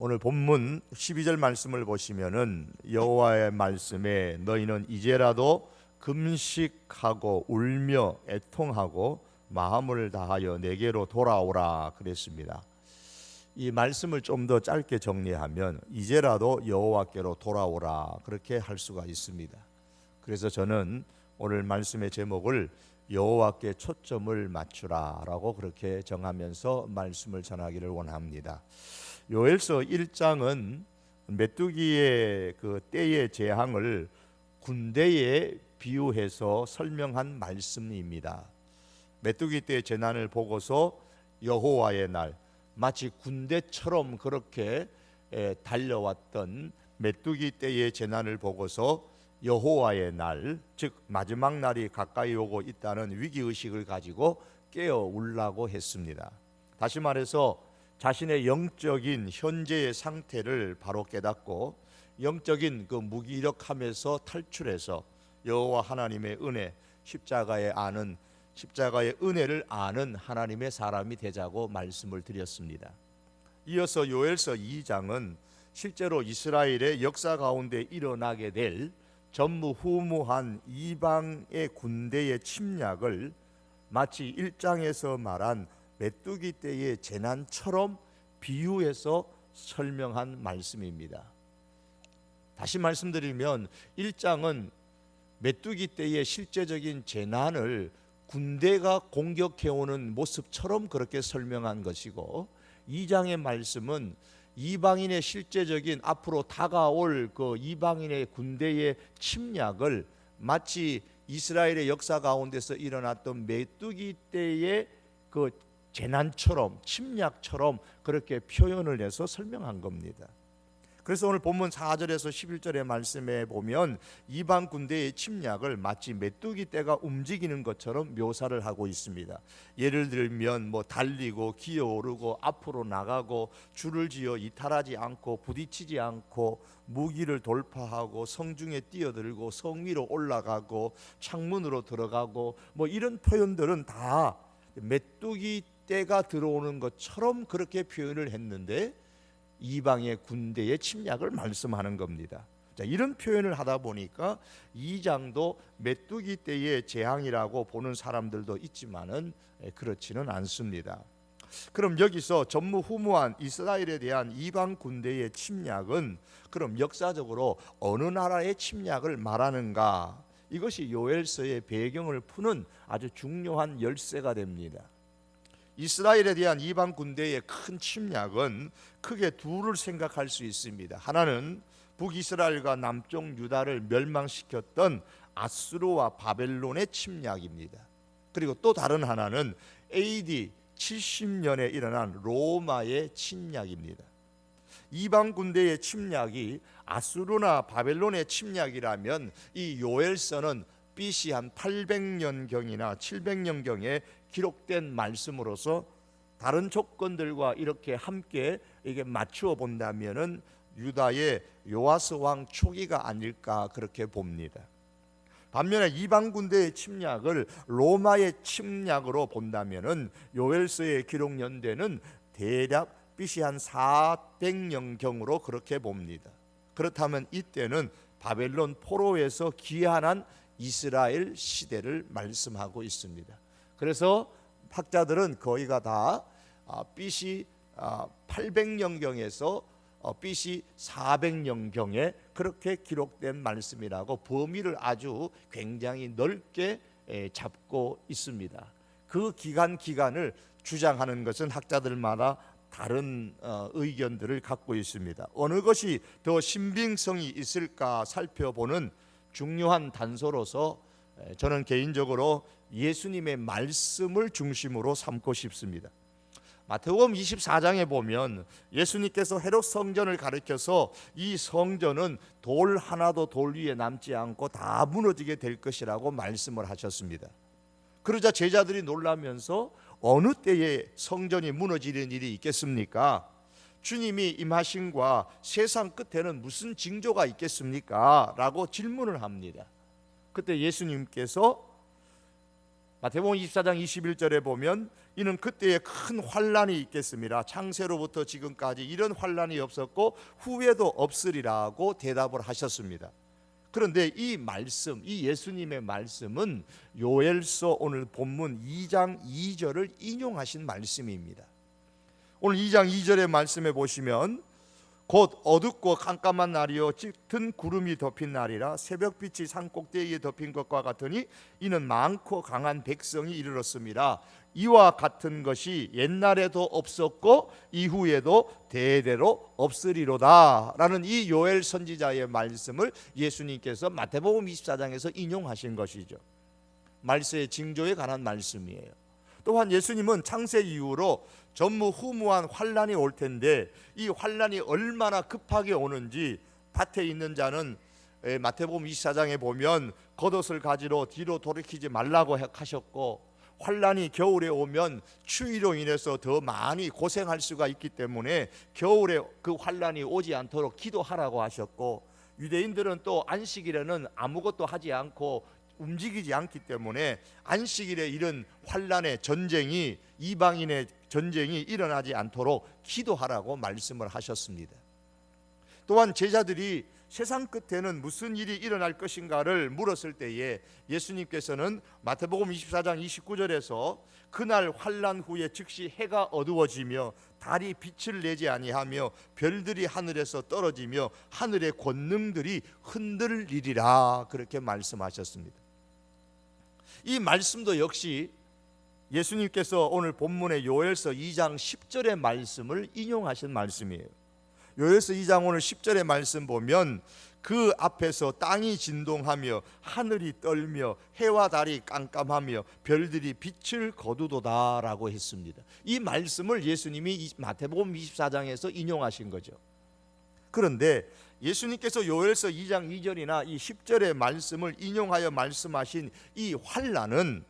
오늘 본문 12절 말씀을 보시면은 여호와의 말씀에 너희는 이제라도 금식하고 울며 애통하고 마음을 다하여 내게로 돌아오라 그랬습니다. 이 말씀을 좀 더 짧게 정리하면 이제라도 여호와께로 돌아오라 그렇게 할 수가 있습니다. 그래서 저는 오늘 말씀의 제목을 여호와께 초점을 맞추라라고 그렇게 정하면서 말씀을 전하기를 원합니다. 요엘서 1장은 메뚜기의 그 때의 재앙을 군대에 비유해서 설명한 말씀입니다. 메뚜기 때의 재난을 보고서 여호와의 날, 마치 군대처럼 그렇게 달려왔던 메뚜기 때의 재난을 보고서 여호와의 날, 즉 마지막 날이 가까이 오고 있다는 위기의식을 가지고 깨어 울라고 했습니다. 다시 말해서 자신의 영적인 현재의 상태를 바로 깨닫고 영적인 그 무기력함에서 탈출해서 여호와 하나님의 은혜, 십자가의 은혜를 아는 하나님의 사람이 되자고 말씀을 드렸습니다. 이어서 요엘서 2장은 실제로 이스라엘의 역사 가운데 일어나게 될 전무후무한 이방의 군대의 침략을 마치 1장에서 말한 메뚜기 때의 재난처럼 비유해서 설명한 말씀입니다. 다시 말씀드리면 1장은 메뚜기 때의 실제적인 재난을 군대가 공격해오는 모습처럼 그렇게 설명한 것이고 2장의 말씀은 이방인의 실제적인 앞으로 다가올 그 이방인의 군대의 침략을 마치 이스라엘의 역사 가운데서 일어났던 메뚜기 때의 그 재난처럼 침략처럼 그렇게 표현을 해서 설명한 겁니다. 그래서 오늘 본문 4절에서 11절의 말씀에 보면 이방 군대의 침략을 마치 메뚜기 떼가 움직이는 것처럼 묘사를 하고 있습니다. 예를 들면 달리고 기어오르고 앞으로 나가고 줄을 지어 이탈하지 않고 부딪히지 않고 무기를 돌파하고 성중에 뛰어들고 성 위로 올라가고 창문으로 들어가고 이런 표현들은 다 메뚜기 때가 들어오는 것처럼 그렇게 표현을 했는데 이방의 군대의 침략을 말씀하는 겁니다. 자, 이런 표현을 하다 보니까 2장도 메뚜기 때의 재앙이라고 보는 사람들도 있지만은 그렇지는 않습니다. 그럼 여기서 전무후무한 이스라엘에 대한 이방 군대의 침략은 그럼 역사적으로 어느 나라의 침략을 말하는가? 이것이 요엘서의 배경을 푸는 아주 중요한 열쇠가 됩니다. 이스라엘에 대한 이방 군대의 큰 침략은 크게 둘을 생각할 수 있습니다. 하나는 북이스라엘과 남쪽 유다를 멸망시켰던 아수르와 바벨론의 침략입니다. 그리고 또 다른 하나는 AD 70년에 일어난 로마의 침략입니다. 이방 군대의 침략이 아수르나 바벨론의 침략이라면 이 요엘서는 BC 한 800년경이나 700년경에 기록된 말씀으로서 다른 조건들과 이렇게 함께 이게 맞추어 본다면은 유다의 요아스 왕 초기가 아닐까 그렇게 봅니다. 반면에 이방 군대의 침략을 로마의 침략으로 본다면은 요엘서의 기록 연대는 대략 BC 한 400년경으로 그렇게 봅니다. 그렇다면 이때는 바벨론 포로에서 귀환한 이스라엘 시대를 말씀하고 있습니다. 그래서 학자들은 거의가 다 BC 800년경에서 BC 400년경에 그렇게 기록된 말씀이라고 범위를 아주 굉장히 넓게 잡고 있습니다. 그 기간을 주장하는 것은 학자들마다 다른 의견들을 갖고 있습니다. 어느 것이 더 신빙성이 있을까 살펴보는 중요한 단서로서 저는 개인적으로 예수님의 말씀을 중심으로 삼고 싶습니다. 마태복음 24장에 보면 예수님께서 헤롯 성전을 가리켜서 이 성전은 돌 하나도 돌 위에 남지 않고 다 무너지게 될 것이라고 말씀을 하셨습니다. 그러자 제자들이 놀라면서 어느 때에 성전이 무너지는 일이 있겠습니까? 주님이 임하심과 세상 끝에는 무슨 징조가 있겠습니까? 라고 질문을 합니다. 그때 예수님께서 마태복음 24장 21절에 보면 이는 그때에 큰 환란이 있겠습니다. 창세로부터 지금까지 이런 환란이 없었고 후에도 없으리라고 대답을 하셨습니다. 그런데 이 말씀, 이 예수님의 말씀은 요엘서 오늘 본문 2장 2절을 인용하신 말씀입니다. 오늘 2장 2절의 말씀에 보시면 곧 어둡고 깜깜한 날이요 짙은 구름이 덮인 날이라 새벽빛이 산 꼭대기에 덮인 것과 같으니 이는 많고 강한 백성이 이르렀습니다. 이와 같은 것이 옛날에도 없었고 이후에도 대대로 없으리로다 라는 이 요엘 선지자의 말씀을 예수님께서 마태복음 24장에서 인용하신 것이죠. 말세의 징조에 관한 말씀이에요. 또한 예수님은 창세 이후로 전무후무한 환란이 올 텐데 이 환란이 얼마나 급하게 오는지 밭에 있는 자는 마태복음 24장에 보면 겉옷을 가지러 뒤로 돌이키지 말라고 하셨고, 환란이 겨울에 오면 추위로 인해서 더 많이 고생할 수가 있기 때문에 겨울에 그 환란이 오지 않도록 기도하라고 하셨고, 유대인들은 또 안식일에는 아무것도 하지 않고 움직이지 않기 때문에 안식일에 이런 환란의 전쟁이, 이방인의 전쟁이 일어나지 않도록 기도하라고 말씀을 하셨습니다. 또한 제자들이 세상 끝에는 무슨 일이 일어날 것인가를 물었을 때에 예수님께서는 마태복음 24장 29절에서 그날 환란 후에 즉시 해가 어두워지며 달이 빛을 내지 아니하며 별들이 하늘에서 떨어지며 하늘의 권능들이 흔들리리라 그렇게 말씀하셨습니다. 이 말씀도 역시 예수님께서 오늘 본문의 요엘서 2장 10절의 말씀을 인용하신 말씀이에요. 요엘서 2장 오늘 10절의 말씀 보면 그 앞에서 땅이 진동하며 하늘이 떨며 해와 달이 깜깜하며 별들이 빛을 거두도다 라고 했습니다. 이 말씀을 예수님이 마태복음 24장에서 인용하신 거죠. 그런데 예수님께서 요엘서 2장 2절이나 이 10절의 말씀을 인용하여 말씀하신 이 환란은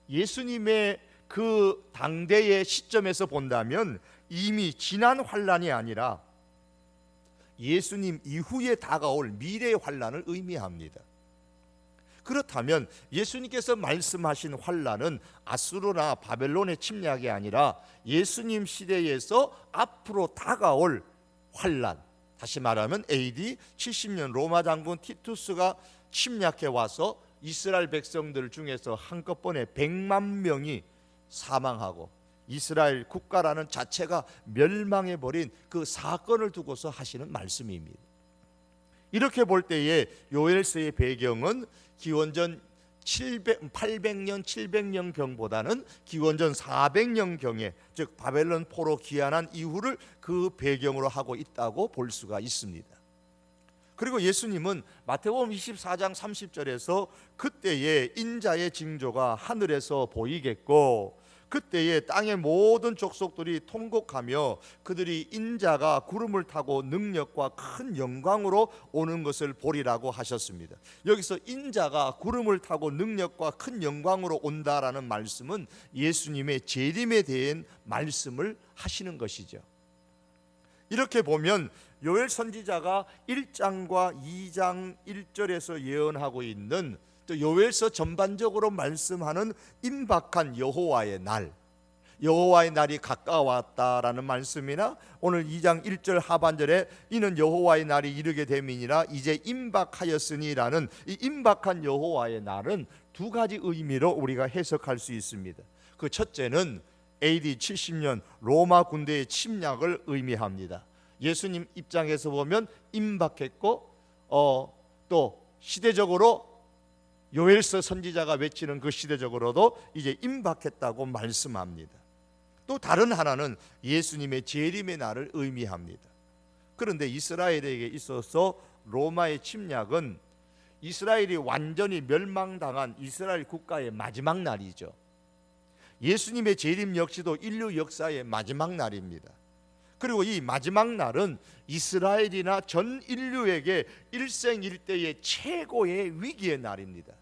예수님의 그 당대의 시점에서 본다면 이미 지난 환란이 아니라 예수님 이후에 다가올 미래의 환란을 의미합니다. 그렇다면 예수님께서 말씀하신 환란은 아수르나 바벨론의 침략이 아니라 예수님 시대에서 앞으로 다가올 환란, 다시 말하면 AD 70년 로마 장군 티투스가 침략해 와서 이스라엘 백성들 중에서 한꺼번에 100만 명이 사망하고 이스라엘 국가라는 자체가 멸망해버린 그 사건을 두고서 하시는 말씀입니다. 이렇게 볼 때에 요엘서의 배경은 기원전 800년 700년 경보다는 기원전 400년 경에, 즉 바벨론 포로 귀환한 이후를 그 배경으로 하고 있다고 볼 수가 있습니다. 그리고 예수님은 마태복음 24장 30절에서 그때의 인자의 징조가 하늘에서 보이겠고 그때에 땅의 모든 족속들이 통곡하며 그들이 인자가 구름을 타고 능력과 큰 영광으로 오는 것을 보리라고 하셨습니다. 여기서 인자가 구름을 타고 능력과 큰 영광으로 온다라는 말씀은 예수님의 재림에 대한 말씀을 하시는 것이죠. 이렇게 보면 요엘 선지자가 1장과 2장 1절에서 예언하고 있는 또 요엘서 전반적으로 말씀하는 임박한 여호와의 날, 여호와의 날이 가까웠다라는 말씀이나 오늘 2장 1절 하반절에 이는 여호와의 날이 이르게 됨이니라 이제 임박하였으니라는 이 임박한 여호와의 날은 두 가지 의미로 우리가 해석할 수 있습니다. 그 첫째는 AD 70년 로마 군대의 침략을 의미합니다. 예수님 입장에서 보면 임박했고 또 시대적으로 요엘서 선지자가 외치는 그 시대적으로도 이제 임박했다고 말씀합니다. 또 다른 하나는 예수님의 재림의 날을 의미합니다. 그런데 이스라엘에게 있어서 로마의 침략은 이스라엘이 완전히 멸망당한 이스라엘 국가의 마지막 날이죠. 예수님의 재림 역시도 인류 역사의 마지막 날입니다. 그리고 이 마지막 날은 이스라엘이나 전 인류에게 일생일대의 최고의 위기의 날입니다.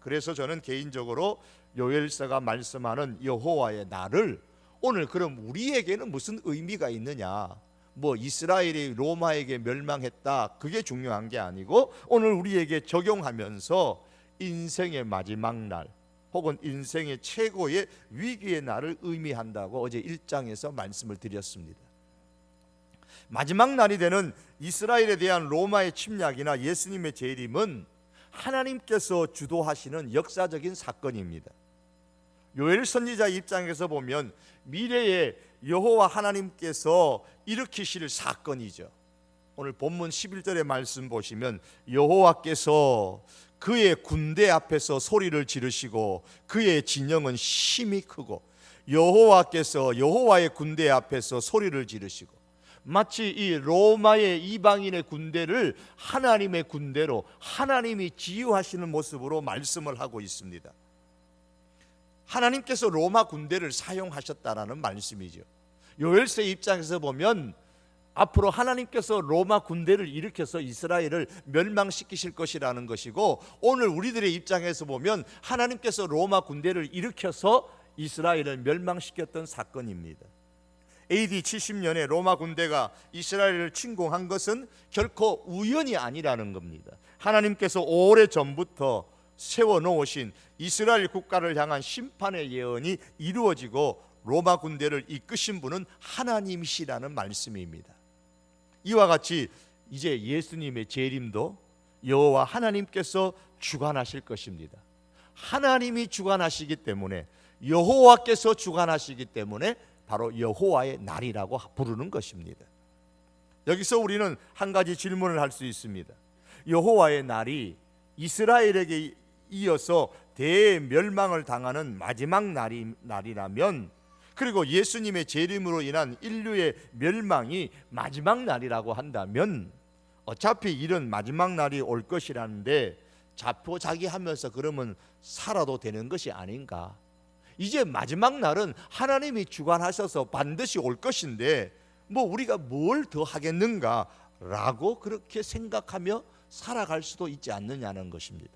그래서 저는 개인적으로 요엘서가 말씀하는 여호와의 날을 오늘 그럼 우리에게는 무슨 의미가 있느냐, 뭐 이스라엘이 로마에게 멸망했다 그게 중요한 게 아니고 오늘 우리에게 적용하면서 인생의 마지막 날, 혹은 인생의 최고의 위기의 날을 의미한다고 어제 1장에서 말씀을 드렸습니다. 마지막 날이 되는 이스라엘에 대한 로마의 침략이나 예수님의 재림은 하나님께서 주도하시는 역사적인 사건입니다. 요엘 선지자 입장에서 보면 미래에 여호와 하나님께서 일으키실 사건이죠. 오늘 본문 11절의 말씀 보시면 여호와께서 그의 군대 앞에서 소리를 지르시고 그의 진영은 심히 크고, 여호와께서 여호와의 군대 앞에서 소리를 지르시고, 마치 이 로마의 이방인의 군대를 하나님의 군대로 하나님이 지휘하시는 모습으로 말씀을 하고 있습니다. 하나님께서 로마 군대를 사용하셨다라는 말씀이죠. 요엘서 입장에서 보면 앞으로 하나님께서 로마 군대를 일으켜서 이스라엘을 멸망시키실 것이라는 것이고, 오늘 우리들의 입장에서 보면 하나님께서 로마 군대를 일으켜서 이스라엘을 멸망시켰던 사건입니다. AD 70년에 로마 군대가 이스라엘을 침공한 것은 결코 우연이 아니라는 겁니다. 하나님께서 오래전부터 세워놓으신 이스라엘 국가를 향한 심판의 예언이 이루어지고 로마 군대를 이끄신 분은 하나님이시라는 말씀입니다. 이와 같이 이제 예수님의 재림도 여호와 하나님께서 주관하실 것입니다. 하나님이 주관하시기 때문에, 여호와께서 주관하시기 때문에 바로 여호와의 날이라고 부르는 것입니다. 여기서 우리는 한 가지 질문을 할 수 있습니다. 여호와의 날이 이스라엘에게 이어서 대멸망을 당하는 마지막 날이라면, 그리고 예수님의 재림으로 인한 인류의 멸망이 마지막 날이라고 한다면, 어차피 이런 마지막 날이 올 것이라는데 자포자기하면서 그러면 살아도 되는 것이 아닌가? 이제 마지막 날은 하나님이 주관하셔서 반드시 올 것인데 뭐 우리가 뭘 더 하겠는가? 라고 그렇게 생각하며 살아갈 수도 있지 않느냐는 것입니다.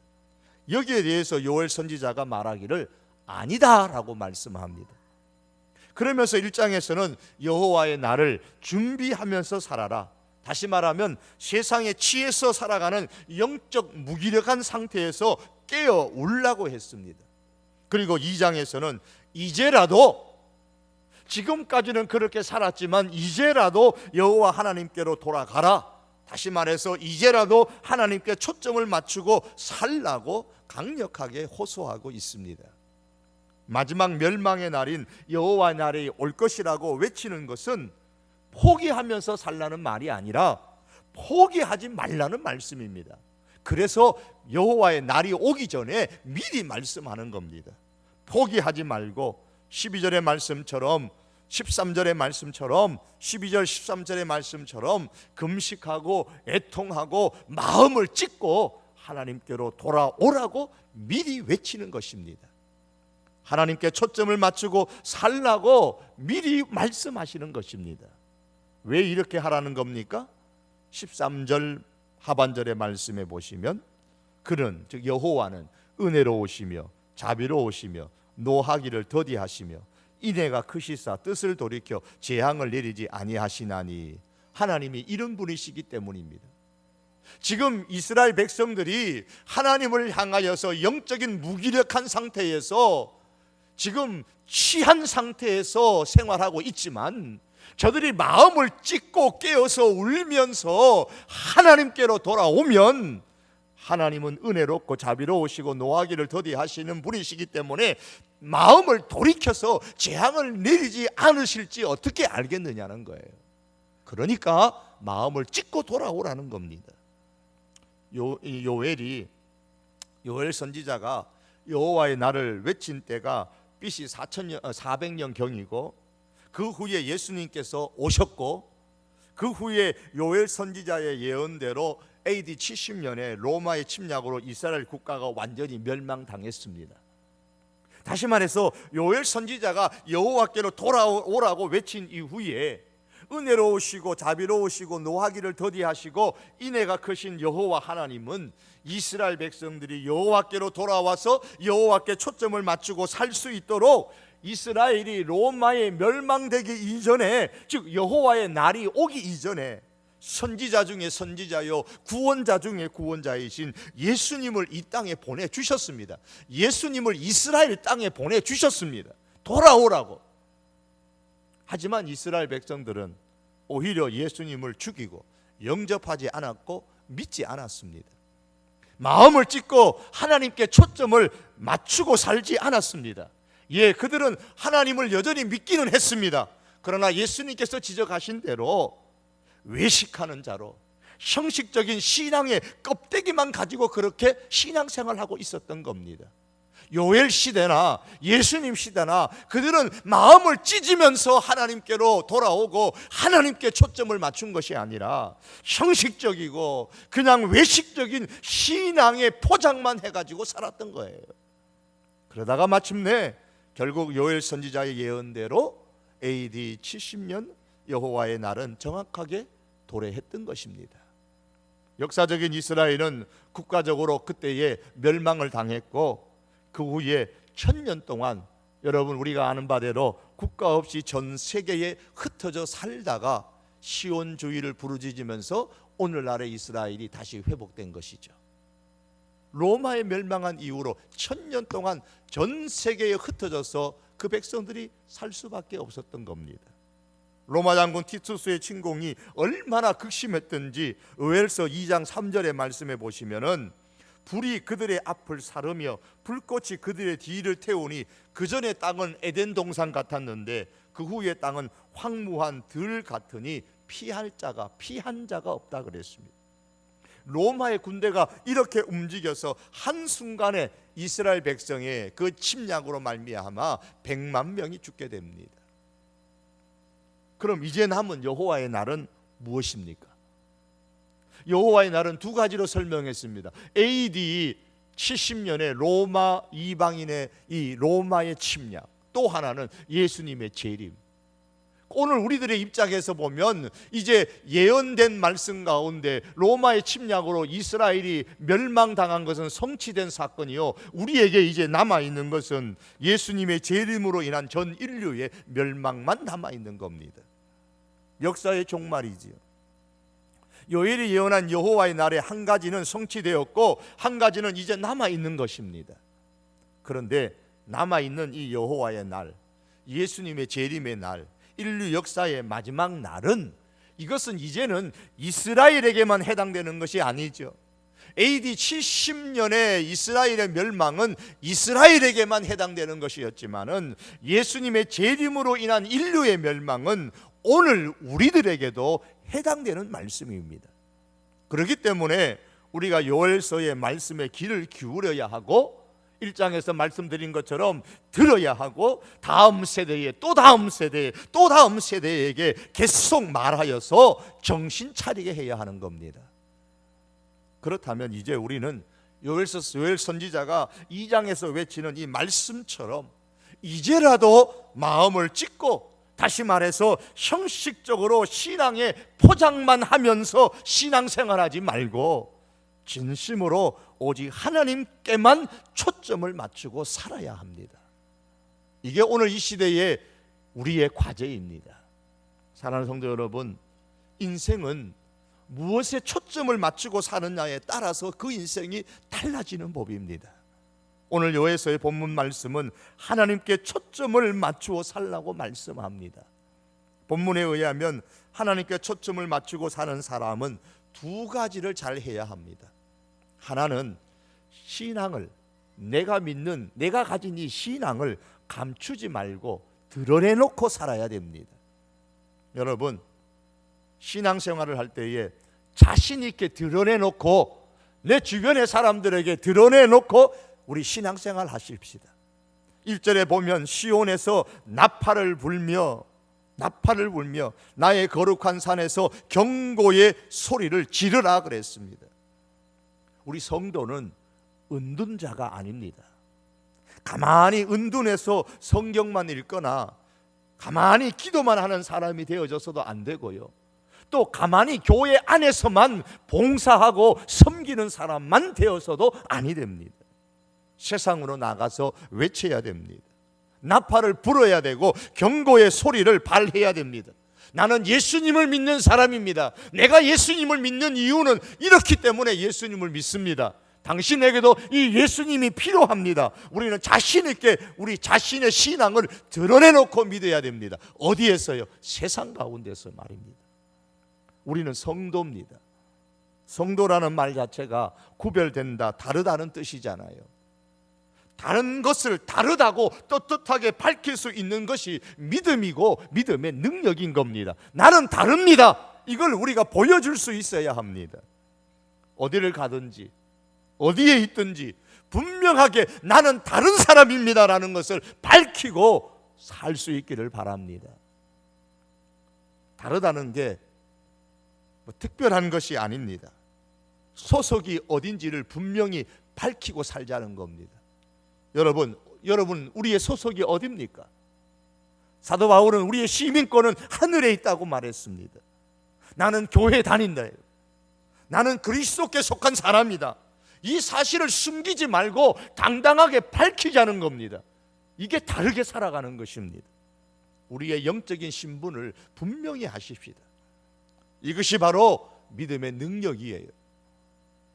여기에 대해서 요엘 선지자가 말하기를 아니다라고 말씀합니다. 그러면서 1장에서는 여호와의 날을 준비하면서 살아라, 다시 말하면 세상에 취해서 살아가는 영적 무기력한 상태에서 깨어 울라고 했습니다. 그리고 2장에서는 이제라도, 지금까지는 그렇게 살았지만 이제라도 여호와 하나님께로 돌아가라, 다시 말해서 이제라도 하나님께 초점을 맞추고 살라고 강력하게 호소하고 있습니다. 마지막 멸망의 날인 여호와의 날이 올 것이라고 외치는 것은 포기하면서 살라는 말이 아니라 포기하지 말라는 말씀입니다. 그래서 여호와의 날이 오기 전에 미리 말씀하는 겁니다. 포기하지 말고 12절의 말씀처럼, 13절의 말씀처럼, 12절 13절의 말씀처럼 금식하고 애통하고 마음을 찢고 하나님께로 돌아오라고 미리 외치는 것입니다. 하나님께 초점을 맞추고 살라고 미리 말씀하시는 것입니다. 왜 이렇게 하라는 겁니까? 13절 하반절의 말씀에 보시면, 그는 즉 여호와는 은혜로우시며 자비로우시며 노하기를 더디하시며 인애가 크시사 뜻을 돌이켜 재앙을 내리지 아니하시나니, 하나님이 이런 분이시기 때문입니다. 지금 이스라엘 백성들이 하나님을 향하여서 영적인 무기력한 상태에서, 지금 취한 상태에서 생활하고 있지만, 저들이 마음을 찢고 깨어서 울면서 하나님께로 돌아오면 하나님은 은혜롭고 자비로우시고 노하기를 더디하시는 분이시기 때문에 마음을 돌이켜서 재앙을 내리지 않으실지 어떻게 알겠느냐는 거예요. 그러니까 마음을 찢고 돌아오라는 겁니다. 요엘 선지자가 여호와의 날을 외친 때가 BC 400년 경이고, 그 후에 예수님께서 오셨고, 그 후에 요엘 선지자의 예언대로 AD 70년에 로마의 침략으로 이스라엘 국가가 완전히 멸망당했습니다. 다시 말해서 요엘 선지자가 여호와께로 돌아오라고 외친 이후에 은혜로우시고 자비로우시고 노하기를 더디하시고 인애가 크신 여호와 하나님은 이스라엘 백성들이 여호와께로 돌아와서 여호와께 초점을 맞추고 살 수 있도록 이스라엘이 로마에 멸망되기 이전에, 즉 여호와의 날이 오기 이전에 선지자 중에 선지자요 구원자 중에 구원자이신 예수님을 이 땅에 보내주셨습니다. 예수님을 이스라엘 땅에 보내주셨습니다. 돌아오라고. 하지만 이스라엘 백성들은 오히려 예수님을 죽이고 영접하지 않았고 믿지 않았습니다. 마음을 찢고 하나님께 초점을 맞추고 살지 않았습니다. 그들은 하나님을 여전히 믿기는 했습니다. 그러나 예수님께서 지적하신 대로 외식하는 자로 형식적인 신앙의 껍데기만 가지고 그렇게 신앙생활하고 있었던 겁니다. 요엘 시대나 예수님 시대나 그들은 마음을 찢으면서 하나님께로 돌아오고 하나님께 초점을 맞춘 것이 아니라 형식적이고 그냥 외식적인 신앙의 포장만 해가지고 살았던 거예요. 그러다가 마침내 결국 요엘 선지자의 예언대로 AD 70년 여호와의 날은 정확하게 도래했던 것입니다. 역사적인 이스라엘은 국가적으로 그때에 멸망을 당했고 그 후에 1000년 동안 여러분 우리가 아는 바대로 국가 없이 전 세계에 흩어져 살다가 시온주의를 부르짖으면서 오늘날의 이스라엘이 다시 회복된 것이죠. 로마에 멸망한 이후로 1000년 동안 전 세계에 흩어져서 그 백성들이 살 수밖에 없었던 겁니다. 로마 장군 티투스의 침공이 얼마나 극심했던지 요엘서 2장 3절의 말씀에 보시면은 불이 그들의 앞을 사르며 불꽃이 그들의 뒤를 태우니 그 전의 땅은 에덴 동산 같았는데 그 후의 땅은 황무한 들 같으니 피한 자가 없다 그랬습니다. 로마의 군대가 이렇게 움직여서 한순간에 이스라엘 백성의 그 침략으로 말미암아 100만 명이 죽게 됩니다. 그럼 이제 남은 여호와의 날은 무엇입니까? 여호와의 날은 두 가지로 설명했습니다. AD 70년에 로마 이방인의 이 로마의 침략, 또 하나는 예수님의 재림. 오늘 우리들의 입장에서 보면 이제 예언된 말씀 가운데 로마의 침략으로 이스라엘이 멸망당한 것은 성취된 사건이요, 우리에게 이제 남아있는 것은 예수님의 재림으로 인한 전 인류의 멸망만 남아있는 겁니다. 역사의 종말이지요. 요엘이 예언한 여호와의 날에 한 가지는 성취되었고 한 가지는 이제 남아있는 것입니다. 그런데 남아있는 이 여호와의 날, 예수님의 재림의 날, 인류 역사의 마지막 날은 이것은 이제는 이스라엘에게만 해당되는 것이 아니죠. AD 70년의 이스라엘의 멸망은 이스라엘에게만 해당되는 것이었지만은 예수님의 재림으로 인한 인류의 멸망은 오늘 우리들에게도 해당되는 말씀입니다. 그렇기 때문에 우리가 요엘서의 말씀에 귀를 기울여야 하고 1장에서 말씀드린 것처럼 들어야 하고 다음 세대에 또 다음 세대에 또 다음 세대에게 계속 말하여서 정신 차리게 해야 하는 겁니다. 그렇다면 이제 우리는 요엘 선지자가 2장에서 외치는 이 말씀처럼 이제라도 마음을 찢고, 다시 말해서 형식적으로 신앙의 포장만 하면서 신앙생활하지 말고 진심으로 오직 하나님께만 초점을 맞추고 살아야 합니다. 이게 오늘 이 시대의 우리의 과제입니다. 사랑하는 성도 여러분, 인생은 무엇에 초점을 맞추고 사느냐에 따라서 그 인생이 달라지는 법입니다. 오늘 요엘서의 본문 말씀은 하나님께 초점을 맞추어 살라고 말씀합니다. 본문에 의하면 하나님께 초점을 맞추고 사는 사람은 두 가지를 잘 해야 합니다. 하나는 신앙을, 내가 믿는, 내가 가진 이 신앙을 감추지 말고 드러내놓고 살아야 됩니다. 여러분, 신앙생활을 할 때에 자신 있게 드러내놓고 내 주변의 사람들에게 드러내놓고 우리 신앙생활 하십시다. 1절에 보면 시온에서 나팔을 불며 나의 거룩한 산에서 경고의 소리를 지르라 그랬습니다. 우리 성도는 은둔자가 아닙니다. 가만히 은둔해서 성경만 읽거나 가만히 기도만 하는 사람이 되어져서도 안 되고요, 또 가만히 교회 안에서만 봉사하고 섬기는 사람만 되어서도 아니 됩니다. 세상으로 나가서 외쳐야 됩니다. 나팔을 불어야 되고 경고의 소리를 발해야 됩니다. 나는 예수님을 믿는 사람입니다. 내가 예수님을 믿는 이유는 이렇기 때문에 예수님을 믿습니다. 당신에게도 이 예수님이 필요합니다. 우리는 자신 있게 우리 자신의 신앙을 드러내놓고 믿어야 됩니다. 어디에서요? 세상 가운데서 말입니다. 우리는 성도입니다. 성도라는 말 자체가 구별된다, 다르다는 뜻이잖아요. 다른 것을 다르다고 떳떳하게 밝힐 수 있는 것이 믿음이고 믿음의 능력인 겁니다. 나는 다릅니다. 이걸 우리가 보여줄 수 있어야 합니다. 어디를 가든지 어디에 있든지 분명하게 나는 다른 사람입니다라는 것을 밝히고 살 수 있기를 바랍니다. 다르다는 게 특별한 것이 아닙니다. 소속이 어딘지를 분명히 밝히고 살자는 겁니다. 여러분 우리의 소속이 어디입니까? 사도 바울은 우리의 시민권은 하늘에 있다고 말했습니다. 나는 교회 다닌다. 나는 그리스도께 속한 사람이다. 이 사실을 숨기지 말고 당당하게 밝히자는 겁니다. 이게 다르게 살아가는 것입니다. 우리의 영적인 신분을 분명히 하십시다. 이것이 바로 믿음의 능력이에요.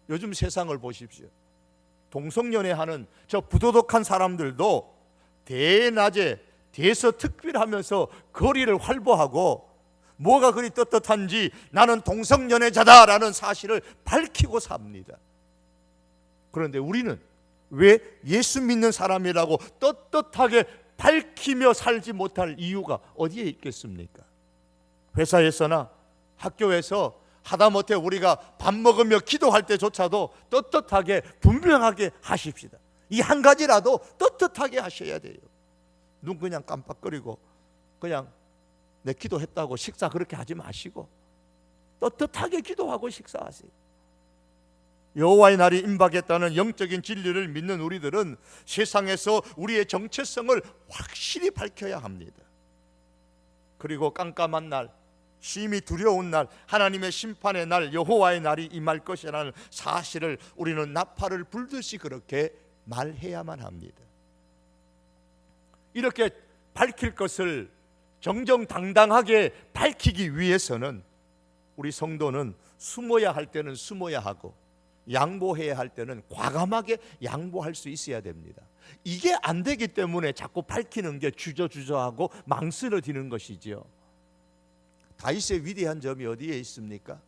요즘 세상을 보십시오. 동성연애하는 저 부도덕한 사람들도 대낮에 대서특필하면서 거리를 활보하고 뭐가 그리 떳떳한지 나는 동성연애자다라는 사실을 밝히고 삽니다. 그런데 우리는 왜 예수 믿는 사람이라고 떳떳하게 밝히며 살지 못할 이유가 어디에 있겠습니까? 회사에서나 학교에서 하다못해 우리가 밥 먹으며 기도할 때조차도 떳떳하게 분명하게 하십시다. 이 한 가지라도 떳떳하게 하셔야 돼요. 눈 그냥 깜빡거리고 그냥 내 기도했다고 식사 그렇게 하지 마시고 떳떳하게 기도하고 식사하세요. 여호와의 날이 임박했다는 영적인 진리를 믿는 우리들은 세상에서 우리의 정체성을 확실히 밝혀야 합니다. 그리고 깜깜한 날, 심히 두려운 날, 하나님의 심판의 날, 여호와의 날이 임할 것이라는 사실을 우리는 나팔을 불듯이 그렇게 말해야만 합니다. 이렇게 밝힐 것을 정정당당하게 밝히기 위해서는 우리 성도는 숨어야 할 때는 숨어야 하고 양보해야 할 때는 과감하게 양보할 수 있어야 됩니다. 이게 안 되기 때문에 자꾸 밝히는 게 주저주저하고 망설여지는 것이지요. 다윗의 위대한 점이 어디에 있습니까?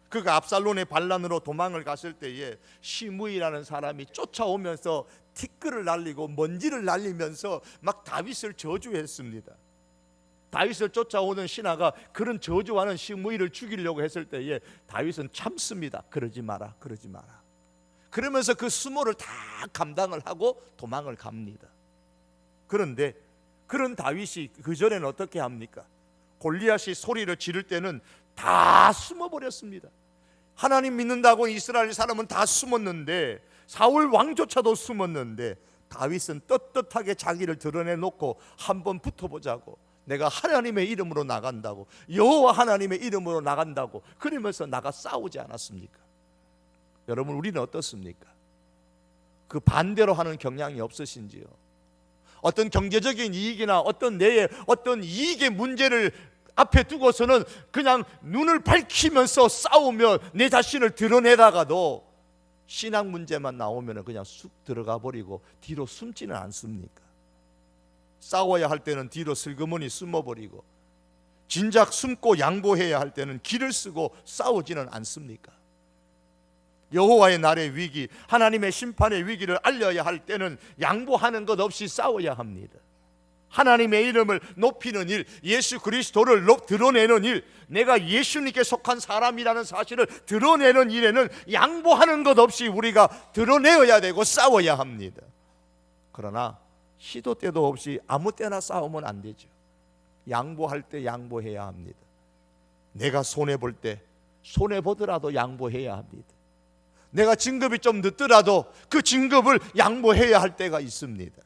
그가 압살론의 반란으로 도망을 갔을 때에 시므이라는 사람이 쫓아오면서 티끌을 날리고 먼지를 날리면서 막 다윗을 저주했습니다. 다윗을 쫓아오는 신하가 그런 저주하는 시므이를 죽이려고 했을 때에 다윗은 참습니다. 그러지 마라, 그러지 마라. 그러면서 그 수모를 다 감당을 하고 도망을 갑니다. 그런데 그런 다윗이 그전에는 어떻게 합니까? 골리앗이 소리를 지를 때는 다 숨어버렸습니다. 하나님 믿는다고 이스라엘 사람은 다 숨었는데, 사울 왕조차도 숨었는데, 다윗은 떳떳하게 자기를 드러내놓고 한번 붙어보자고, 내가 하나님의 이름으로 나간다고, 여호와 하나님의 이름으로 나간다고 그러면서 나가 싸우지 않았습니까? 여러분, 우리는 어떻습니까? 그 반대로 하는 경향이 없으신지요? 어떤 경제적인 이익이나 어떤 내의 어떤 이익의 문제를 앞에 두고서는 그냥 눈을 밝히면서 싸우며 내 자신을 드러내다가도 신앙 문제만 나오면 그냥 쑥 들어가 버리고 뒤로 숨지는 않습니까? 싸워야 할 때는 뒤로 슬그머니 숨어버리고 진작 숨고 양보해야 할 때는 길을 쓰고 싸우지는 않습니까? 여호와의 날의 위기, 하나님의 심판의 위기를 알려야 할 때는 양보하는 것 없이 싸워야 합니다. 하나님의 이름을 높이는 일, 예수 그리스도를 드러내는 일, 내가 예수님께 속한 사람이라는 사실을 드러내는 일에는 양보하는 것 없이 우리가 드러내어야 되고 싸워야 합니다. 그러나 시도 때도 없이 아무 때나 싸우면 안 되죠. 양보할 때 양보해야 합니다. 내가 손해볼 때 손해보더라도 양보해야 합니다. 내가 진급이 좀 늦더라도 그 진급을 양보해야 할 때가 있습니다.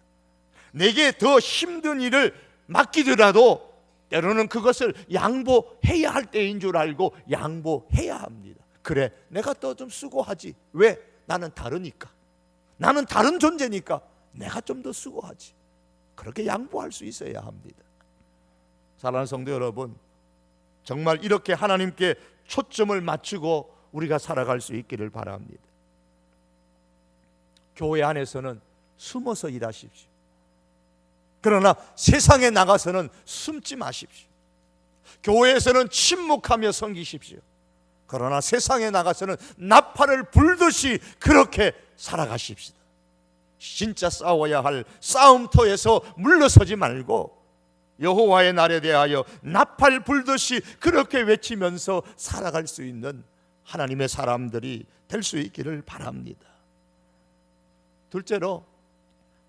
내게 더 힘든 일을 맡기더라도 때로는 그것을 양보해야 할 때인 줄 알고 양보해야 합니다. 그래, 내가 더 좀 수고하지. 왜? 나는 다르니까. 나는 다른 존재니까 내가 좀 더 수고하지. 그렇게 양보할 수 있어야 합니다. 사랑하는 성도 여러분, 정말 이렇게 하나님께 초점을 맞추고 우리가 살아갈 수 있기를 바랍니다. 교회 안에서는 숨어서 일하십시오. 그러나 세상에 나가서는 숨지 마십시오. 교회에서는 침묵하며 섬기십시오. 그러나 세상에 나가서는 나팔을 불듯이 그렇게 살아가십시다. 진짜 싸워야 할 싸움터에서 물러서지 말고 여호와의 날에 대하여 나팔 불듯이 그렇게 외치면서 살아갈 수 있는 하나님의 사람들이 될 수 있기를 바랍니다. 둘째로,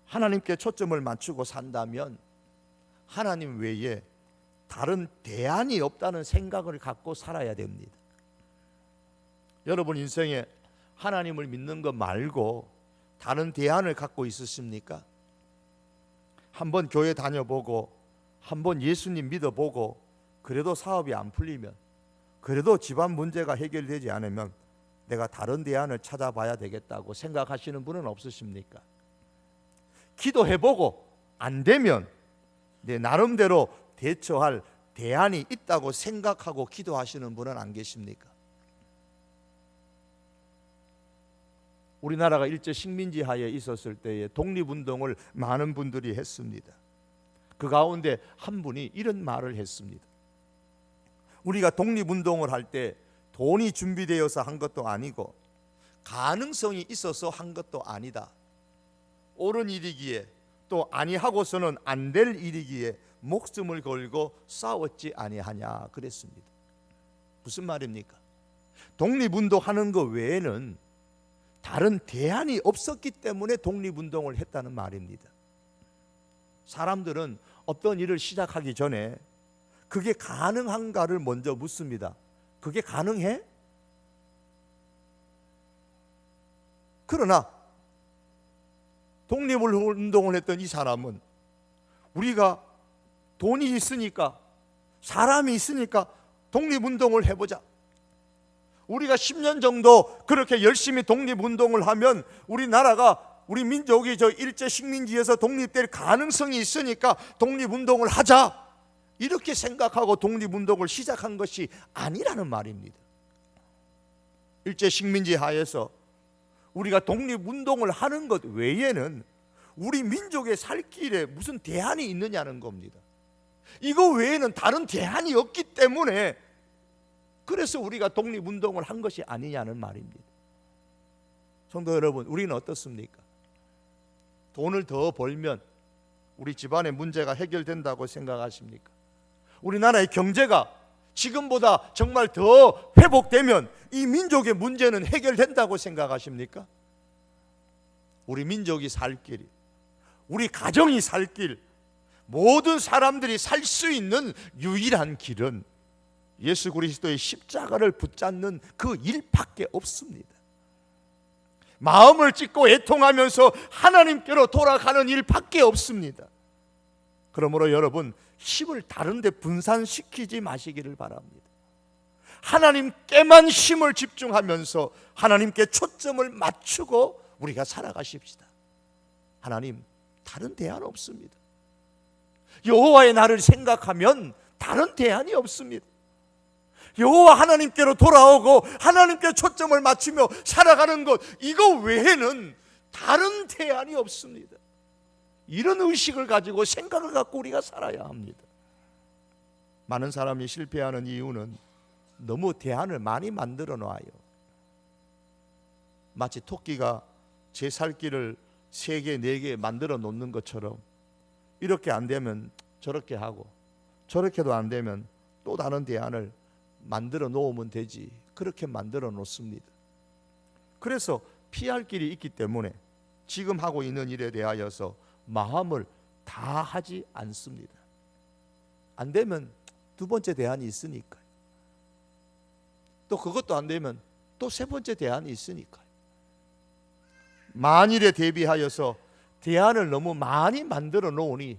하나님께 초점을 맞추고 산다면 하나님 외에 다른 대안이 없다는 생각을 갖고 살아야 됩니다. 여러분 인생에 하나님을 믿는 것 말고 다른 대안을 갖고 있으십니까? 한번 교회 다녀보고 한번 예수님 믿어보고 그래도 사업이 안 풀리면, 그래도 집안 문제가 해결되지 않으면 내가 다른 대안을 찾아봐야 되겠다고 생각하시는 분은 없으십니까? 기도해보고 안 되면 내 나름대로 대처할 대안이 있다고 생각하고 기도하시는 분은 안 계십니까? 우리나라가 일제 식민지 하에 있었을 때에 독립운동을 많은 분들이 했습니다. 그 가운데 한 분이 이런 말을 했습니다. 우리가 독립운동을 할 때 돈이 준비되어서 한 것도 아니고 가능성이 있어서 한 것도 아니다. 옳은 일이기에 또 아니하고서는 안 될 일이기에 목숨을 걸고 싸웠지 아니하냐 그랬습니다. 무슨 말입니까? 독립운동 하는 것 외에는 다른 대안이 없었기 때문에 독립운동을 했다는 말입니다. 사람들은 어떤 일을 시작하기 전에 그게 가능한가를 먼저 묻습니다. 그게 가능해? 그러나 독립운동을 했던 이 사람은 우리가 돈이 있으니까, 사람이 있으니까 독립운동을 해보자. 우리가 10년 정도 그렇게 열심히 독립운동을 하면 우리나라가, 우리 민족이 저 일제 식민지에서 독립될 가능성이 있으니까 독립운동을 하자, 이렇게 생각하고 독립운동을 시작한 것이 아니라는 말입니다. 일제 식민지 하에서 우리가 독립운동을 하는 것 외에는 우리 민족의 살 길에 무슨 대안이 있느냐는 겁니다. 이거 외에는 다른 대안이 없기 때문에 그래서 우리가 독립운동을 한 것이 아니냐는 말입니다. 성도 여러분, 우리는 어떻습니까? 돈을 더 벌면 우리 집안의 문제가 해결된다고 생각하십니까? 우리나라의 경제가 지금보다 정말 더 회복되면 이 민족의 문제는 해결된다고 생각하십니까? 우리 민족이 살 길, 우리 가정이 살 길, 모든 사람들이 살 수 있는 유일한 길은 예수 그리스도의 십자가를 붙잡는 그 일밖에 없습니다. 마음을 찢고 애통하면서 하나님께로 돌아가는 일밖에 없습니다. 그러므로 여러분, 힘을 다른 데 분산시키지 마시기를 바랍니다. 하나님께만 힘을 집중하면서 하나님께 초점을 맞추고 우리가 살아가십시다. 하나님, 다른 대안 없습니다. 여호와의 날을 생각하면 다른 대안이 없습니다. 여호와 하나님께로 돌아오고 하나님께 초점을 맞추며 살아가는 것, 이거 외에는 다른 대안이 없습니다. 이런 의식을 가지고, 생각을 갖고 우리가 살아야 합니다. 많은 사람이 실패하는 이유는 너무 대안을 많이 만들어 놔요. 마치 토끼가 제 살 길을 3개, 4개 만들어 놓는 것처럼, 이렇게 안 되면 저렇게 하고 저렇게도 안 되면 또 다른 대안을 만들어 놓으면 되지, 그렇게 만들어 놓습니다. 그래서 피할 길이 있기 때문에 지금 하고 있는 일에 대하여서 마음을 다 하지 않습니다. 안 되면 두 번째 대안이 있으니까요. 또 그것도 안 되면 또 세 번째 대안이 있으니까요. 만일에 대비하여서 대안을 너무 많이 만들어 놓으니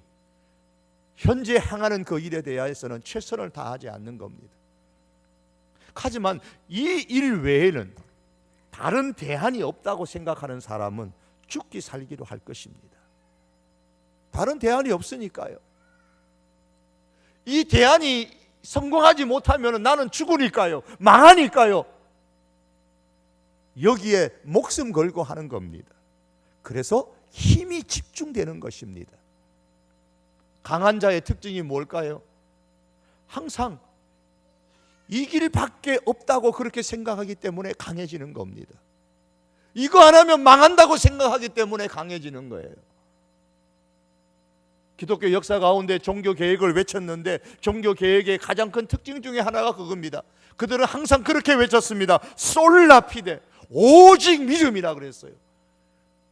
현재 향하는 그 일에 대해서는 최선을 다하지 않는 겁니다. 하지만 이 일 외에는 다른 대안이 없다고 생각하는 사람은 죽기 살기로 할 것입니다. 다른 대안이 없으니까요. 이 대안이 성공하지 못하면 나는 죽으니까요, 망하니까요. 여기에 목숨 걸고 하는 겁니다. 그래서 힘이 집중되는 것입니다. 강한 자의 특징이 뭘까요? 항상 이길 밖에 없다고 그렇게 생각하기 때문에 강해지는 겁니다. 이거 안 하면 망한다고 생각하기 때문에 강해지는 거예요. 기독교 역사 가운데 종교 개혁을 외쳤는데 종교 개혁의 가장 큰 특징 중에 하나가 그겁니다. 그들은 항상 그렇게 외쳤습니다. 솔라 피데, 오직 믿음이라 그랬어요.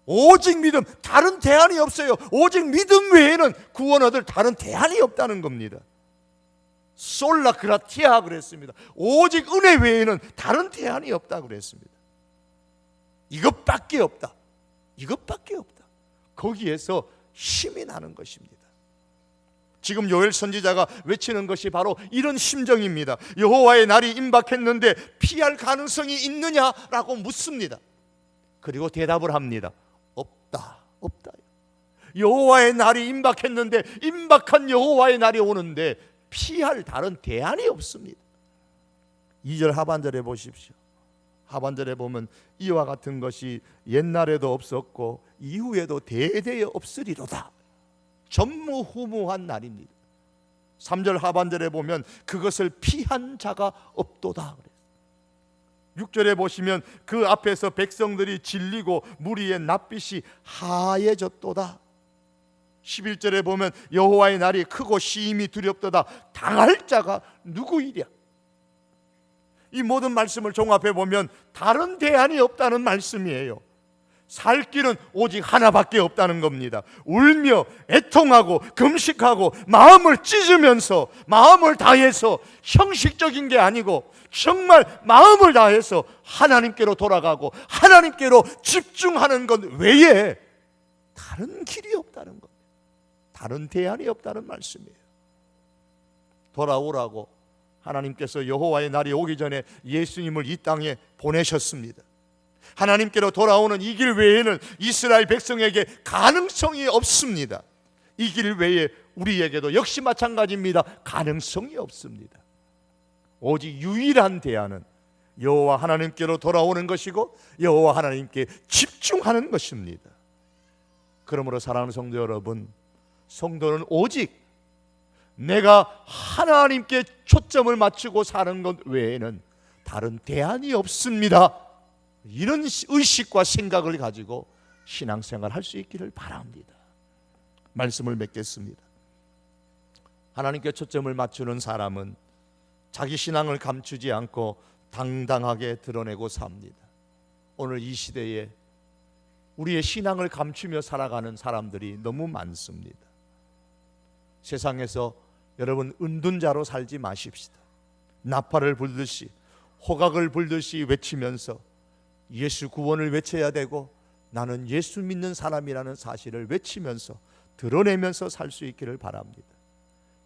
오직 믿음, 다른 대안이 없어요. 오직 믿음 외에는 구원 얻을 다른 대안이 없다는 겁니다. 솔라 그라티아 그랬습니다. 오직 은혜 외에는 다른 대안이 없다 그랬습니다. 이것밖에 없다. 이것밖에 없다. 거기에서 힘이 나는 것입니다. 지금 요엘 선지자가 외치는 것이 바로 이런 심정입니다. 여호와의 날이 임박했는데 피할 가능성이 있느냐라고 묻습니다. 그리고 대답을 합니다. 없다. 없다. 여호와의 날이 임박했는데 임박한 여호와의 날이 오는데 피할 다른 대안이 없습니다. 2절 하반절에 보십시오. 하반절에 보면 이와 같은 것이 옛날에도 없었고 이후에도 대대에 없으리로다. 전무후무한 날입니다. 3절 하반절에 보면 그것을 피한 자가 없도다. 6절에 보시면 그 앞에서 백성들이 질리고 무리의 낯빛이 하얘졌도다. 11절에 보면 여호와의 날이 크고 심히 두렵도다. 당할 자가 누구이랴. 이 모든 말씀을 종합해 보면 다른 대안이 없다는 말씀이에요. 살 길은 오직 하나밖에 없다는 겁니다. 울며 애통하고 금식하고 마음을 찢으면서 마음을 다해서 형식적인 게 아니고 정말 마음을 다해서 하나님께로 돌아가고 하나님께로 집중하는 것 외에 다른 길이 없다는 겁니다. 다른 대안이 없다는 말씀이에요. 돌아오라고 하나님께서 여호와의 날이 오기 전에 예수님을 이 땅에 보내셨습니다. 하나님께로 돌아오는 이 길 외에는 이스라엘 백성에게 가능성이 없습니다. 이 길 외에 우리에게도 역시 마찬가지입니다. 가능성이 없습니다. 오직 유일한 대안은 여호와 하나님께로 돌아오는 것이고 여호와 하나님께 집중하는 것입니다. 그러므로 사랑하는 성도 여러분, 성도는 오직 내가 하나님께 초점을 맞추고 사는 것 외에는 다른 대안이 없습니다. 이런 의식과 생각을 가지고 신앙생활 할 수 있기를 바랍니다. 말씀을 맺겠습니다. 하나님께 초점을 맞추는 사람은 자기 신앙을 감추지 않고 당당하게 드러내고 삽니다. 오늘 이 시대에 우리의 신앙을 감추며 살아가는 사람들이 너무 많습니다. 세상에서 여러분 은둔자로 살지 마십시다. 나팔을 불듯이 호각을 불듯이 외치면서 예수 구원을 외쳐야 되고 나는 예수 믿는 사람이라는 사실을 외치면서 드러내면서 살 수 있기를 바랍니다.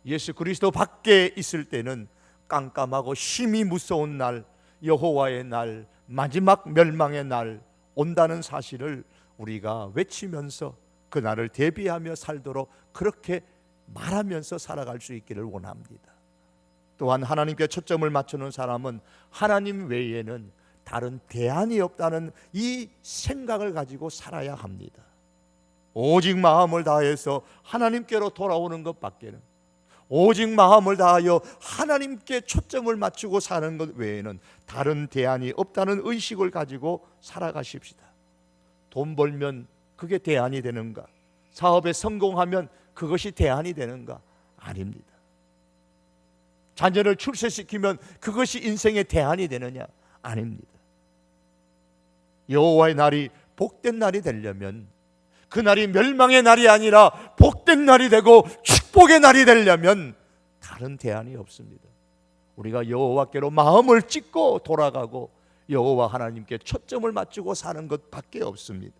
예수 그리스도 밖에 있을 때는 깜깜하고 심히 무서운 날, 여호와의 날, 마지막 멸망의 날 온다는 사실을 우리가 외치면서 그 날을 대비하며 살도록 그렇게 말하면서 살아갈 수 있기를 원합니다. 또한 하나님께 초점을 맞추는 사람은 하나님 외에는 다른 대안이 없다는 이 생각을 가지고 살아야 합니다. 오직 마음을 다해서 하나님께로 돌아오는 것밖에는, 오직 마음을 다하여 하나님께 초점을 맞추고 사는 것 외에는 다른 대안이 없다는 의식을 가지고 살아가십시다. 돈 벌면 그게 대안이 되는가? 사업에 성공하면 그것이 대안이 되는가? 아닙니다. 자녀를 출세시키면 그것이 인생의 대안이 되느냐? 아닙니다. 여호와의 날이 복된 날이 되려면 그 날이 멸망의 날이 아니라 복된 날이 되고 축복의 날이 되려면 다른 대안이 없습니다. 우리가 여호와께로 마음을 찢고 돌아가고 여호와 하나님께 초점을 맞추고 사는 것밖에 없습니다.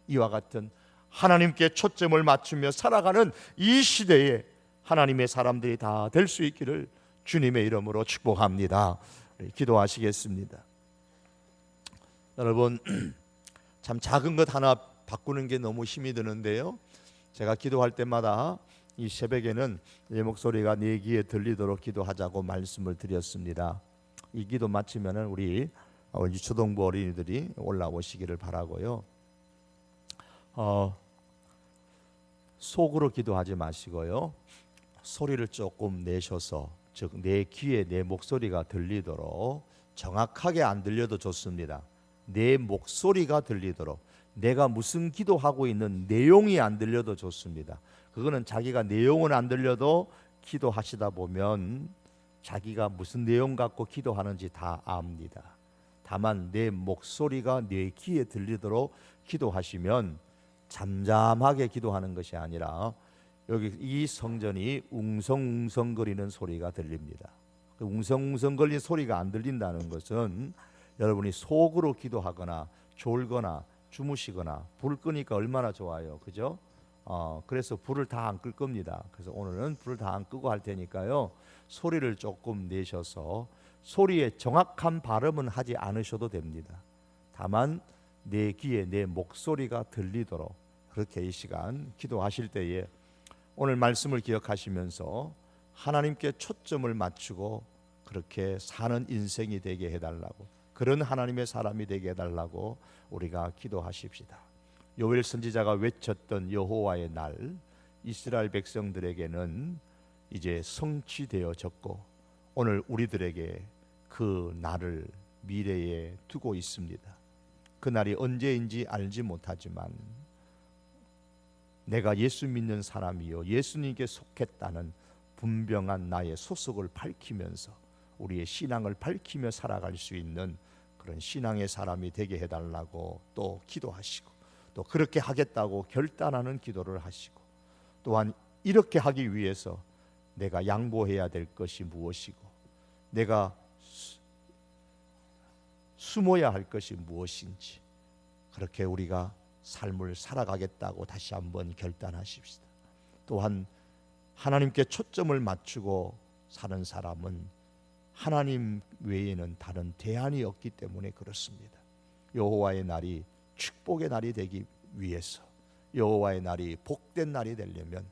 이와 같은 하나님께 초점을 맞추며 살아가는 이 시대에 하나님의 사람들이 다 될 수 있기를 주님의 이름으로 축복합니다. 기도하시겠습니다. 여러분, 참 작은 것 하나 바꾸는 게 너무 힘이 드는데요, 제가 기도할 때마다 이 새벽에는 내 목소리가 네 귀에 들리도록 기도하자고 말씀을 드렸습니다. 이 기도 마치면은 우리 유초동부 어린이들이 올라오시기를 바라고요. 속으로 기도하지 마시고요. 소리를 조금 내셔서, 즉 내 귀에 내 목소리가 들리도록, 정확하게 안 들려도 좋습니다. 내 목소리가 들리도록, 내가 무슨 기도하고 있는 내용이 안 들려도 좋습니다. 그거는 자기가 내용은 안 들려도 기도하시다 보면 자기가 무슨 내용 갖고 기도하는지 다 압니다. 다만 내 목소리가 내 귀에 들리도록 기도하시면 잠잠하게 기도하는 것이 아니라 여기 이 성전이 웅성웅성거리는 소리가 들립니다. 웅성웅성거리는 소리가 안 들린다는 것은 여러분이 속으로 기도하거나 졸거나 주무시거나 불 끄니까 얼마나 좋아요, 그죠? 그래서 불을 다 안 끌 겁니다. 그래서 오늘은 불을 다 안 끄고 할 테니까요, 소리를 조금 내셔서 소리의 정확한 발음은 하지 않으셔도 됩니다. 다만 내 귀에 내 목소리가 들리도록 그렇게 이 시간 기도하실 때에 오늘 말씀을 기억하시면서 하나님께 초점을 맞추고 그렇게 사는 인생이 되게 해달라고, 그런 하나님의 사람이 되게 해달라고 우리가 기도하십시다. 요엘 선지자가 외쳤던 여호와의 날, 이스라엘 백성들에게는 이제 성취되어졌고 오늘 우리들에게 그 날을 미래에 두고 있습니다. 그 날이 언제인지 알지 못하지만 내가 예수 믿는 사람이요 예수님께 속했다는 분명한 나의 소속을 밝히면서 우리의 신앙을 밝히며 살아갈 수 있는 그런 신앙의 사람이 되게 해달라고 또 기도하시고, 또 그렇게 하겠다고 결단하는 기도를 하시고, 또한 이렇게 하기 위해서 내가 양보해야 될 것이 무엇이고 내가 숨어야 할 것이 무엇인지 그렇게 우리가 삶을 살아가겠다고 다시 한번 결단하십시다. 또한 하나님께 초점을 맞추고 사는 사람은 하나님 외에는 다른 대안이 없기 때문에 그렇습니다. 여호와의 날이 축복의 날이 되기 위해서, 여호와의 날이 복된 날이 되려면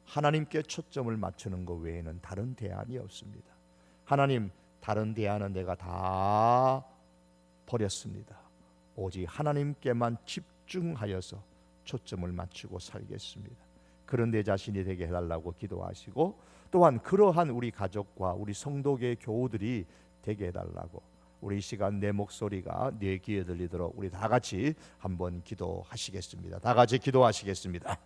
하나님께 초점을 맞추는 것 외에는 다른 대안이 없습니다. 하나님, 다른 대안은 내가 다 버렸습니다. 오직 하나님께만 집중하여서 초점을 맞추고 살겠습니다. 그런 내 자신이 되게 해달라고 기도하시고, 또한 그러한 우리 가족과 우리 성도계 교우들이 되게 해달라고, 우리 이 시간 내 목소리가 내 귀에 들리도록 우리 다 같이 한번 기도하시겠습니다. 다 같이 기도하시겠습니다.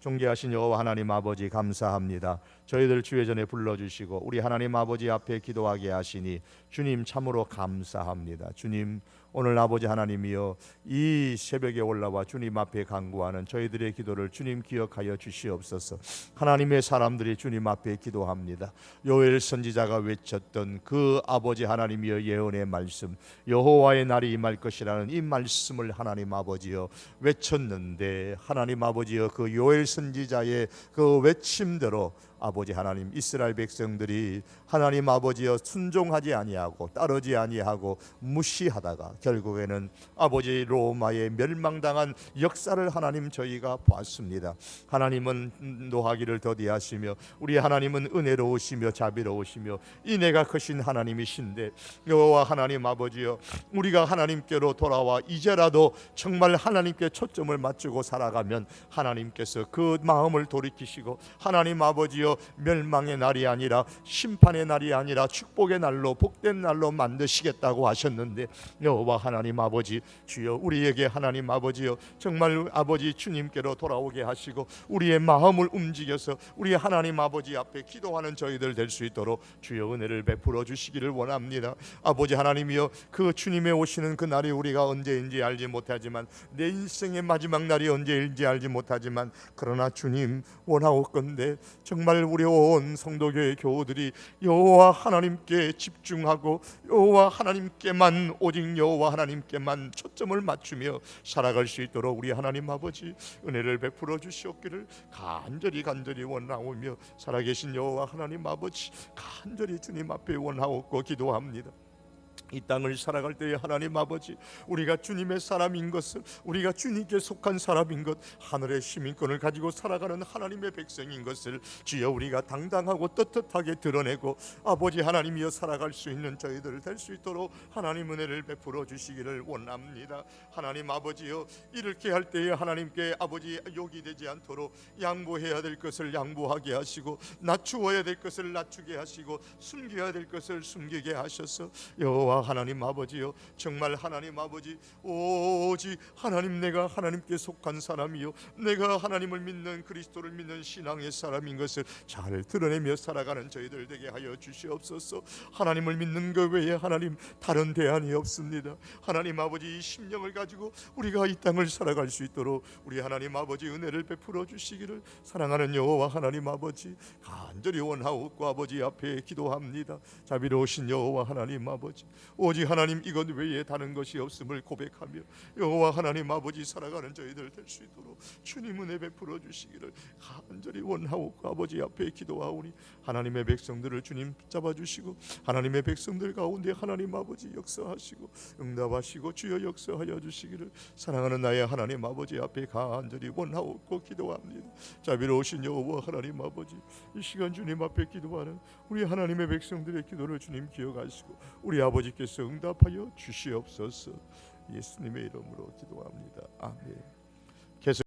존귀하신 여호와 하나님 아버지, 감사합니다. 저희들 주의 전에 불러주시고 우리 하나님 아버지 앞에 기도하게 하시니 주님 참으로 감사합니다. 주님, 오늘 아버지 하나님이여, 이 새벽에 올라와 주님 앞에 간구하는 저희들의 기도를 주님 기억하여 주시옵소서. 하나님의 사람들이 주님 앞에 기도합니다. 요엘 선지자가 외쳤던 그 아버지 하나님이여 예언의 말씀, 여호와의 날이 임할 것이라는 이 말씀을 하나님 아버지여 외쳤는데, 하나님 아버지여 그 요엘 선지자의 그 외침대로 아버지 하나님, 이스라엘 백성들이 하나님 아버지여 순종하지 아니하고 따르지 아니하고 무시하다가 결국에는 아버지 로마에 멸망당한 역사를 하나님 저희가 보았습니다. 하나님은 노하기를 더디하시며 우리 하나님은 은혜로우시며 자비로우시며 인애가 크신 하나님이신데, 여호와 하나님 아버지여, 우리가 하나님께로 돌아와 이제라도 정말 하나님께 초점을 맞추고 살아가면 하나님께서 그 마음을 돌이키시고 하나님 아버지여 멸망의 날이 아니라 심판의 날이 아니라 축복의 날로 복된 날로 만드시겠다고 하셨는데, 여호와 하나님 아버지 주여, 우리에게 하나님 아버지여 정말 아버지 주님께로 돌아오게 하시고 우리의 마음을 움직여서 우리 하나님 아버지 앞에 기도하는 저희들 될 수 있도록 주여 은혜를 베풀어 주시기를 원합니다. 아버지 하나님이여, 그 주님의 오시는 그 날이 우리가 언제인지 알지 못하지만, 내 인생의 마지막 날이 언제인지 알지 못하지만, 그러나 주님 원하옵건대 정말 우리 온 성도교회 교우들이 여호와 하나님께 집중하고 여호와 하나님께만, 오직 여호와 하나님께만 초점을 맞추며 살아갈 수 있도록 우리 하나님 아버지 은혜를 베풀어 주시옵기를 간절히 원하오며, 살아계신 여호와 하나님 아버지 간절히 주님 앞에 원하옵고 기도합니다. 이 땅을 살아갈 때에 하나님 아버지, 우리가 주님의 사람인 것을, 우리가 주님께 속한 사람인 것, 하늘의 시민권을 가지고 살아가는 하나님의 백성인 것을 주여 우리가 당당하고 떳떳하게 드러내고 아버지 하나님이여 살아갈 수 있는 저희들 될 수 있도록 하나님 은혜를 베풀어 주시기를 원합니다. 하나님 아버지여, 이렇게 할 때에 하나님께 아버지 욕이 되지 않도록 양보해야 될 것을 양보하게 하시고 낮추어야 될 것을 낮추게 하시고 숨겨야 될 것을 숨기게 하셔서 여호와 하나님 아버지요, 정말 하나님 아버지, 오직 하나님, 내가 하나님께 속한 사람이요, 내가 하나님을 믿는 그리스도를 믿는 신앙의 사람인 것을 잘 드러내며 살아가는 저희들 되게 하여 주시옵소서. 하나님을 믿는 것 외에 하나님 다른 대안이 없습니다. 하나님 아버지, 이 심령을 가지고 우리가 이 땅을 살아갈 수 있도록 우리 하나님 아버지 은혜를 베풀어 주시기를 사랑하는 여호와 하나님 아버지 간절히 원하옵고 아버지 앞에 기도합니다. 자비로우신 여호와 하나님 아버지, 오직 하나님 이것 외에 다른 것이 없음을 고백하며 여호와 하나님 아버지 살아가는 저희들 될 수 있도록 주님 은혜 베풀어 주시기를 간절히 원하옵고 아버지 앞에 기도하오니 하나님의 백성들을 주님 붙잡아 주시고 하나님의 백성들 가운데 하나님 아버지 역사하시고 응답하시고 주여 역사하여 주시기를 사랑하는 나의 하나님 아버지 앞에 간절히 원하옵고 기도합니다. 자비로우신 여호와 하나님 아버지, 이 시간 주님 앞에 기도하는 우리 하나님의 백성들의 기도를 주님 기억하시고 우리 아버지께서 응답하여 주시옵소서. 예수님의 이름으로 기도합니다. 아멘.